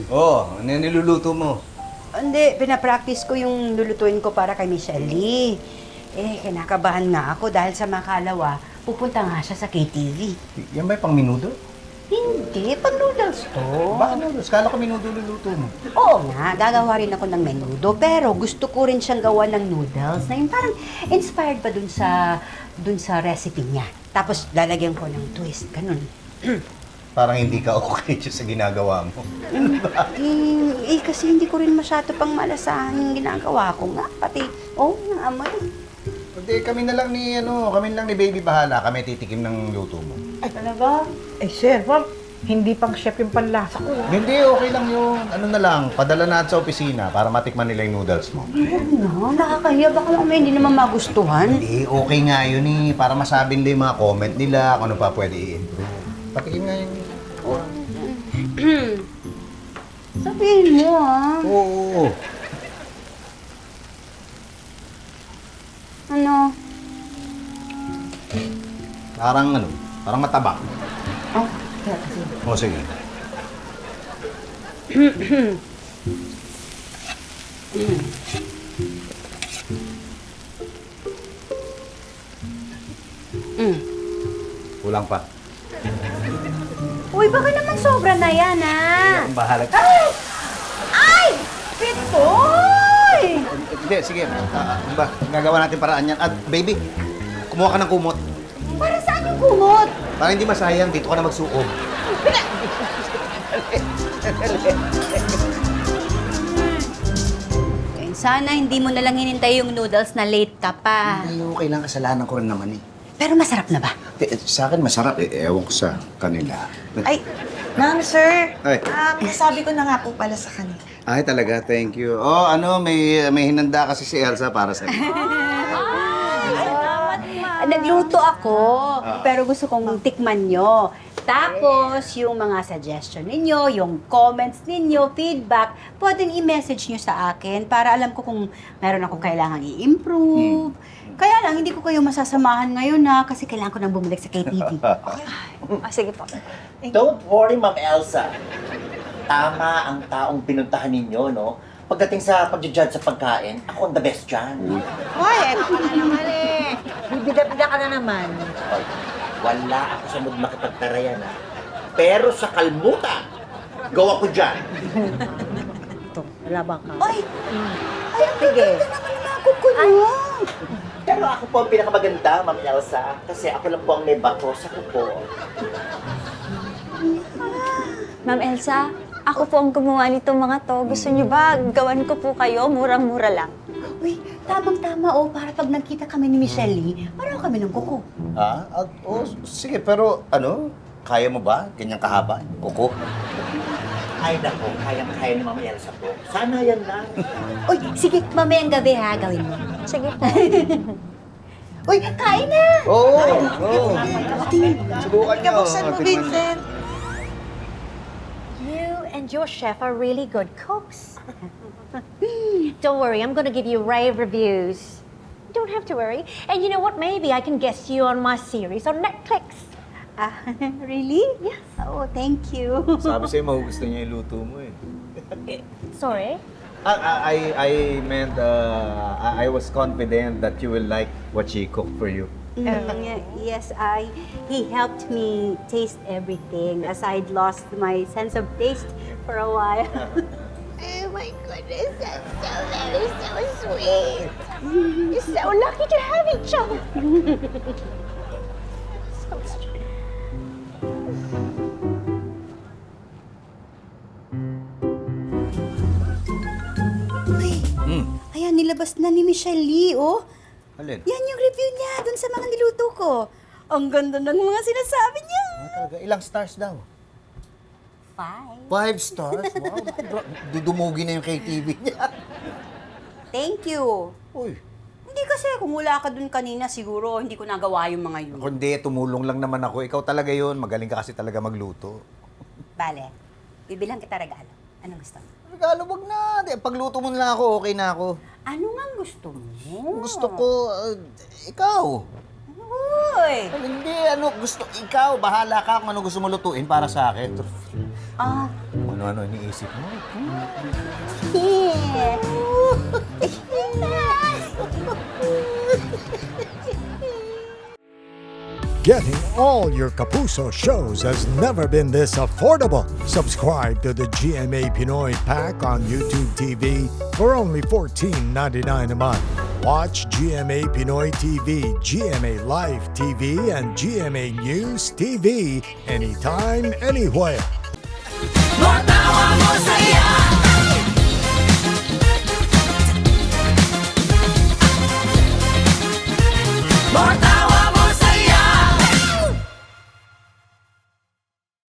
Oh, ano yung niluluto mo? Hindi, pinapractice ko yung lulutuin ko para kay Michelle Lee. Kinakabahan nga ako dahil sa makalawa, pupunta nga siya sa KTV. Yan ba yung pang minudo? Hindi, pag noodles to. Bakit noodles? Kala ko minudo luluto mo. Oo nga, gagawa rin ako ng menudo, pero gusto ko rin siyang gawa ng noodles na yung parang inspired pa dun sa recipe niya. Tapos lalagyan ko ng twist, ganun. Parang hindi ka okay sa ginagawa mo. Kasi hindi ko rin masyado pang malasahan yung ginagawa ko nga. Pati, yung amoy. Hindi, kami na lang ni Baby bahala. Kami titikim ng luto mo. Ay, talaga? Eh, sir, ma'am, hindi pang chef yung panlasa ko. Hindi, okay lang yun. Ano na lang, padala natin sa opisina para matikman nila yung noodles mo. Ano? Nakakahiya. Baka mamaya hindi naman magustuhan. Hindi, okay nga yun eh. Para masabi nila yung mga comment nila, kung ano pa pwede i-improve. Patikim nga yun. Sabihin mo, ah. Oo. Ano? Parang mataba. Oh, kaya kasi. O, sige. Kulang pa. Uy, baka naman sobra na yan, ah. Ang bahala. Ay! Pitoy! Hindi, sige. Ano ba? Gagawa natin paraan yan. At, baby, kumuha ka ng kumot. Para saan yung kumot? Para hindi masayang, dito ka na magsuob. Sana hindi mo nalang hinintay yung noodles na late ka pa. Hindi, okay lang. Kasalanan ko rin naman eh. Pero masarap na ba? Sa akin masarap eh. Ewan ko sa kanila. Ay, ma'am, sir. Ay. Nasabi ko na nga po pala sa kanila. Ay, talaga. Thank you. Oh, may hinanda kasi si Elsa para sa Nagluto ako, pero gusto kong tikman nyo. Tapos, yung mga suggestion ninyo, yung comments ninyo, feedback, pwedeng i-message nyo sa akin para alam ko kung meron akong kailangan i-improve. Kaya lang, hindi ko kayo masasamahan ngayon na kasi kailangan ko nang bumalik sa KTV. Sige po. Don't worry, Ma'am Elsa. Tama ang taong pinuntahan ninyo, no? Pagdating sa pag-judge sa pagkain, ako ang the best dyan. Hoy, eto ka na naman eh. Bibida-bida ka na naman. Hoy, wala ako sa mood makipagtarayan, ha? Pero sa kalmutan, gawa ko dyan. Ito, labang ka. Ay! Ay, ang Sige. ganda naman ng ako ko nyo! Pero ako po ang pinakamaganda, Ma'am Elsa. Kasi ako lang po ang may bato sa kuko. Ma'am Elsa, ako po ang gumawa nito mga to. Gusto niyo ba gawan ko po kayo? Murang-mura lang. Uy, tamang-tama para pag nagkita kami ni Michelle Lee, pareho kami ng kuko. Ha? Sige, pero kaya mo ba? Ganyang kahaba? Kuko? Ay, nako, kayang-kaya ni Ma'am Elsa po. Sana yan lang. Uy, sige, mamayang gabi ha, gawin mo. Sige po. Uy, kain na! Oo! Subukan nyo. Kabuksan mo, Vincent. You and your chef are really good cooks. Don't worry, I'm gonna give you rave reviews. You don't have to worry. And you know what? Maybe I can guest you on my series on Netflix. Really? Yes. Oh, thank you. Sabi sa'yo, magugusto niya yung luto mo eh. Sorry? I meant, I was confident that you will like what she cooked for you. Yes, he helped me taste everything as I'd lost my sense of taste for a while. Oh my goodness, that's so sweet. You're so lucky to have each other. So sweet. Uy, ayan, nilabas na ni Michelle Lee, oh. Alin? Yan yung review niya dun sa mga niluto ko. Ang ganda ng mga sinasabi niya. Talaga, ilang stars daw? 5. 5 stars? Wow, dudumugi na yung KTV niya. Thank you. Uy, Hindi kasi kung wala ka dun kanina, siguro hindi ko nagawa yung mga yun. kundi tumulong lang naman ako. Ikaw talaga yun. Magaling ka kasi talaga magluto. Bale, bibilang kita regalo. Anong gusto mo? Regalo, wag na. Pagluto mo na lang ako, okay na ako. Ano nga gusto mo? Gusto ko, ikaw. Uy! Hindi, gusto, ikaw, bahala ka kung ano gusto mo lutuin para sa akin. Ah, ano-ano iniisip mo. Getting all your Kapuso shows has never been this affordable. Subscribe to the GMA Pinoy Pack on YouTube TV for only $14.99 a month. Watch GMA Pinoy TV, GMA Live TV, and GMA News TV anytime, anywhere. Matawa mo